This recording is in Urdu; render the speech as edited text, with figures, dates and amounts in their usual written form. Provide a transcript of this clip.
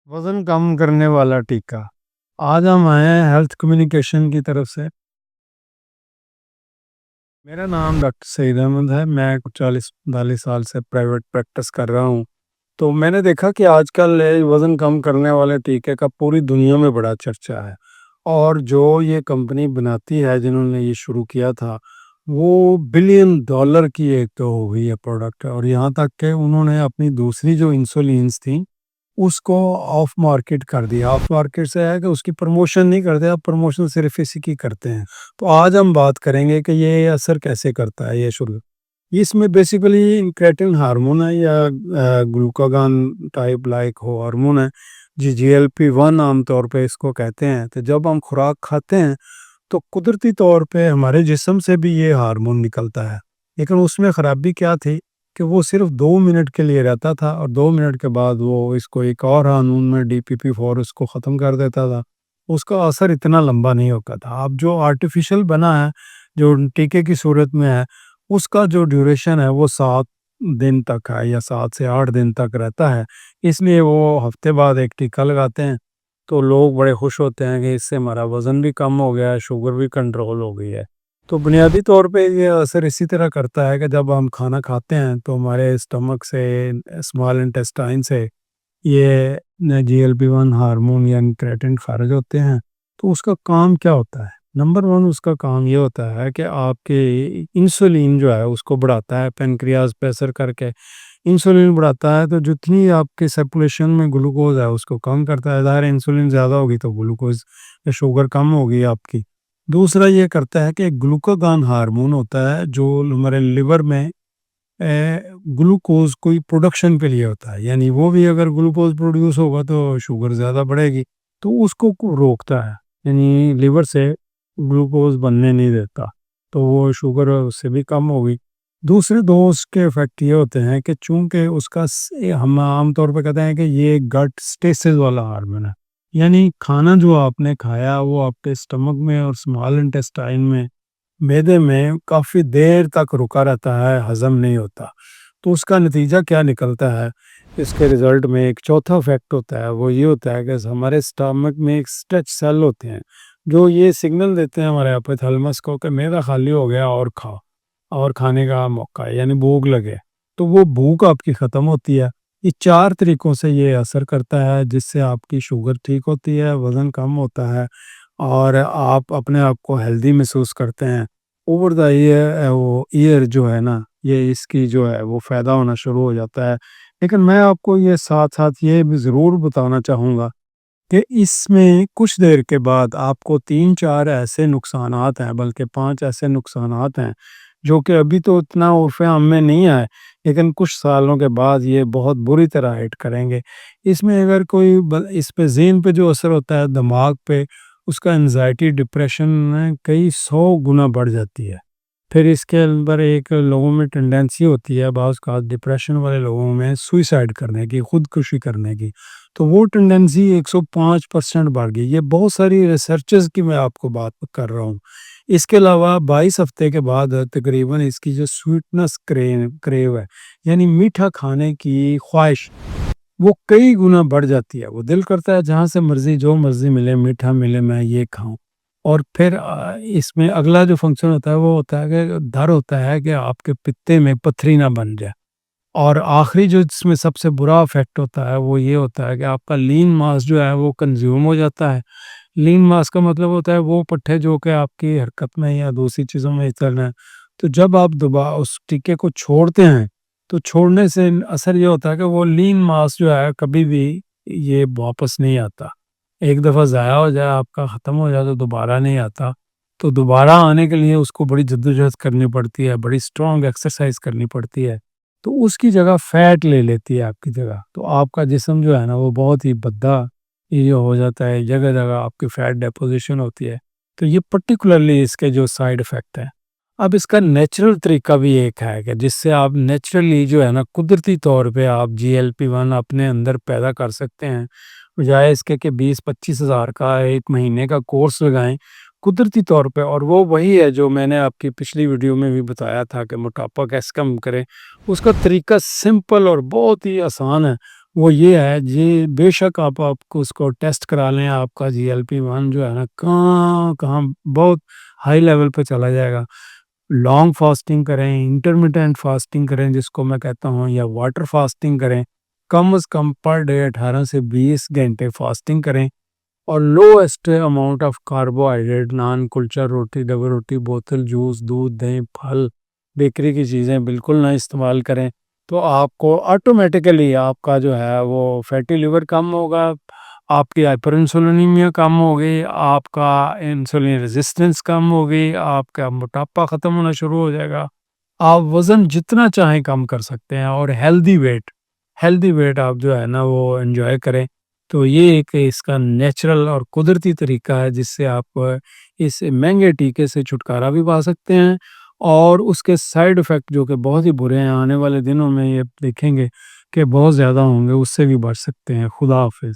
وزن کم کرنے والا ٹیکا۔ آج ہم آئے ہیں ہیلتھ کمیونیکیشن کی طرف سے۔ میرا نام ڈاکٹر سعید احمد ہے۔ میں 40-45 سال سے پرائیویٹ پریکٹس کر رہا ہوں۔ تو میں نے دیکھا کہ آج کل وزن کم کرنے والے ٹیکے کا پوری دنیا میں بڑا چرچا ہے، اور جو یہ کمپنی بناتی ہے جنہوں نے یہ شروع کیا تھا وہ $1 بلین کی ایک تو ہو گئی ہے پروڈکٹ، اور یہاں تک کہ انہوں نے اپنی دوسری جو انسولینز تھیں اس کو آف مارکیٹ کر دیا۔ آف مارکیٹ سے ہے کہ اس کی پروموشن نہیں کرتے، اب پروموشن صرف اسی کی کرتے ہیں۔ تو آج ہم بات کریں گے کہ یہ اثر کیسے کرتا ہے یہ شروع۔ اس میں بیسیکلی انکریٹن ہارمون ہے یا گلوکاگان ٹائپ لائک ہو ہارمون ہے، GLP-1 عام طور پہ اس کو کہتے ہیں۔ تو جب ہم خوراک کھاتے ہیں تو قدرتی طور پہ ہمارے جسم سے بھی یہ ہارمون نکلتا ہے، لیکن اس میں خرابی کیا تھی کہ وہ صرف 2 منٹ کے لیے رہتا تھا، اور 2 منٹ کے بعد وہ اس کو ایک اور ہارمون میں DPP-4 اس کو ختم کر دیتا تھا۔ اس کا اثر اتنا لمبا نہیں ہوتا تھا۔ اب جو آرٹیفیشل بنا ہے، جو ٹیکے کی صورت میں ہے، اس کا جو ڈیوریشن ہے وہ 7 دن تک ہے یا 7 سے 8 دن تک رہتا ہے۔ اس لیے وہ ہفتے بعد ایک ٹیکا لگاتے ہیں تو لوگ بڑے خوش ہوتے ہیں کہ اس سے ہمارا وزن بھی کم ہو گیا ہے، شوگر بھی کنٹرول ہو گئی ہے۔ تو بنیادی طور پہ یہ اثر اسی طرح کرتا ہے کہ جب ہم کھانا کھاتے ہیں تو ہمارے اسٹمک سے، اسمال انٹسٹائن سے یہ GLP-1 ہارمون یا انکریٹن خارج ہوتے ہیں۔ تو اس کا کام کیا ہوتا ہے؟ نمبر 1 اس کا کام یہ ہوتا ہے کہ آپ کے انسولین جو ہے اس کو بڑھاتا ہے، پینکریاز پہ اثر کر کے انسولین بڑھاتا ہے۔ تو جتنی آپ کے سرکولیشن میں گلوکوز ہے اس کو کم کرتا ہے۔ ظاہر انسولین زیادہ ہوگی تو گلوکوز یا شوگر کم ہوگی آپ کی۔ دوسرا یہ کرتا ہے کہ گلوکاگان ہارمون ہوتا ہے جو ہمارے لیور میں گلوکوز کوئی پروڈکشن کے لیے ہوتا ہے، یعنی وہ بھی اگر گلوکوز پروڈیوس ہوگا تو شوگر زیادہ بڑھے گی، تو اس کو روکتا ہے، یعنی لیور سے گلوکوز بننے نہیں دیتا، تو وہ شوگر اس سے بھی کم ہوگی۔ دوسرے دو اس کے ایفیکٹ یہ ہوتے ہیں کہ چونکہ اس کا ہم عام طور پہ کہتے ہیں کہ یہ گٹ سٹیسس والا ہارمون ہے، یعنی کھانا جو آپ نے کھایا وہ آپ کے اسٹمک میں اور اسمال انٹسٹائن میں، معدے میں کافی دیر تک رکا رہتا ہے، ہضم نہیں ہوتا۔ تو اس کا نتیجہ کیا نکلتا ہے؟ اس کے رزلٹ میں ایک چوتھا فیکٹ ہوتا ہے، وہ یہ ہوتا ہے کہ ہمارے اسٹمک میں ایک سٹریچ سیل ہوتے ہیں جو یہ سگنل دیتے ہیں ہمارے ہائپوتھیلمس کو کہ معدہ خالی ہو گیا اور کھاؤ، اور کھانے کا موقع ہے، یعنی بھوک لگے۔ تو وہ بھوک آپ کی ختم ہوتی ہے۔ یہ 4 طریقوں سے یہ اثر کرتا ہے، جس سے آپ کی شوگر ٹھیک ہوتی ہے، وزن کم ہوتا ہے، اور آپ اپنے آپ کو ہیلدی محسوس کرتے ہیں۔ اوور دا ایئر جو ہے نا، یہ اس کی جو ہے وہ فائدہ ہونا شروع ہو جاتا ہے۔ لیکن میں آپ کو یہ ساتھ ساتھ یہ بھی ضرور بتانا چاہوں گا کہ اس میں کچھ دیر کے بعد آپ کو 3-4 ایسے نقصانات ہیں، بلکہ 5 ایسے نقصانات ہیں جو کہ ابھی تو اتنا عرف عام میں نہیں آئے، لیکن کچھ سالوں کے بعد یہ بہت بری طرح ہٹ کریں گے۔ اس میں اگر کوئی اس پہ ذہن پہ جو اثر ہوتا ہے، دماغ پہ، اس کا انزائٹی، ڈپریشن کئی 100 گنا بڑھ جاتی ہے۔ پھر اس کے اندر ایک لوگوں میں ٹینڈنسی ہوتی ہے، بعض کا ڈپریشن والے لوگوں میں سوئسائڈ کرنے کی، خودکشی کرنے کی، تو وہ ٹینڈنسی 105% بڑھ گئی۔ یہ بہت ساری ریسرچز کی میں آپ کو بات کر رہا ہوں۔ اس کے علاوہ 22 ہفتے کے بعد تقریباً اس کی جو سویٹنس کریو ہے، یعنی میٹھا کھانے کی خواہش، وہ کئی گنا بڑھ جاتی ہے۔ وہ دل کرتا ہے جہاں سے مرضی، جو مرضی ملے، میٹھا ملے، میں یہ کھاؤں۔ اور پھر اس میں اگلا جو فنکشن ہوتا ہے وہ ہوتا ہے کہ ڈر ہوتا ہے کہ آپ کے پتے میں پتھری نہ بن جائے۔ اور آخری جو اس میں سب سے برا افیکٹ ہوتا ہے وہ یہ ہوتا ہے کہ آپ کا لین ماس جو ہے وہ کنزیوم ہو جاتا ہے۔ لین ماس کا مطلب ہوتا ہے وہ پٹھے جو کہ آپ کی حرکت میں یا دوسری چیزوں میں چلنا ہے۔ تو جب آپ دوبارہ اس ٹیکے کو چھوڑتے ہیں تو چھوڑنے سے اثر یہ ہوتا ہے کہ وہ لین ماس جو ہے کبھی بھی یہ واپس نہیں آتا۔ ایک دفعہ ضائع ہو جائے، آپ کا ختم ہو جائے، تو دوبارہ نہیں آتا۔ تو دوبارہ آنے کے لیے اس کو بڑی جدوجہد کرنی پڑتی ہے، بڑی سٹرونگ ایکسرسائز کرنی پڑتی ہے۔ تو اس کی جگہ فیٹ لے لیتی ہے آپ کی جگہ، تو آپ کا جسم جو ہے نا وہ بہت ہی بھدا یہ ہو جاتا ہے، جگہ جگہ آپ کی فیٹ ڈیپوزیشن ہوتی ہے۔ تو یہ پرٹیکولرلی اس کے جو سائیڈ ایفیکٹ ہیں۔ اب اس کا نیچرل طریقہ بھی ایک ہے کہ جس سے آپ نیچرلی جو ہے نا قدرتی طور پہ آپ GLP-1 اپنے اندر پیدا کر سکتے ہیں، بجائے اس کے کہ 20-25 ہزار کا ایک مہینے کا کورس لگائیں قدرتی طور پہ۔ اور وہ وہی ہے جو میں نے آپ کی پچھلی ویڈیو میں بھی بتایا تھا کہ موٹاپا کیسے کم کریں۔ اس کا طریقہ سمپل اور بہت ہی آسان ہے۔ وہ یہ ہے جی، بے شک آپ کو اس کو ٹیسٹ کرا لیں، آپ کا GLP-1 جو ہے نا کہاں کہاں بہت ہائی لیول پہ چلا جائے گا۔ لانگ فاسٹنگ کریں، انٹرمیٹنٹ فاسٹنگ کریں جس کو میں کہتا ہوں، یا واٹر فاسٹنگ کریں، کم از کم پر ڈے 18 سے 20 گھنٹے فاسٹنگ کریں، اور lost amount of carbohydrate, naan, kulcha روٹی، ڈبل روٹی، بوتل جوس، دودھ، دہی، پھل، بیکری کی چیزیں بالکل نہ استعمال کریں، تو آپ کو آٹومیٹیکلی آپ کا جو ہے وہ فیٹی لیور کم ہوگا، آپ کی ہائپر انسولینیمیا کم ہوگی، آپ کا انسولین ریزسٹنس کم ہوگی، آپ کا موٹاپا ختم ہونا شروع ہو جائے گا، آپ وزن جتنا چاہیں کم کر سکتے ہیں، اور ہیلدی ویٹ آپ جو ہے نا وہ انجوائے کریں۔ تو یہ ایک اس کا نیچرل اور قدرتی طریقہ ہے جس سے آپ اس مہنگے ٹیکے سے چھٹکارا بھی پا سکتے ہیں، اور اس کے سائیڈ ایفیکٹ جو کہ بہت ہی برے ہیں، آنے والے دنوں میں یہ دیکھیں گے کہ بہت زیادہ ہوں گے، اس سے بھی بچ سکتے ہیں۔ خدا حافظ۔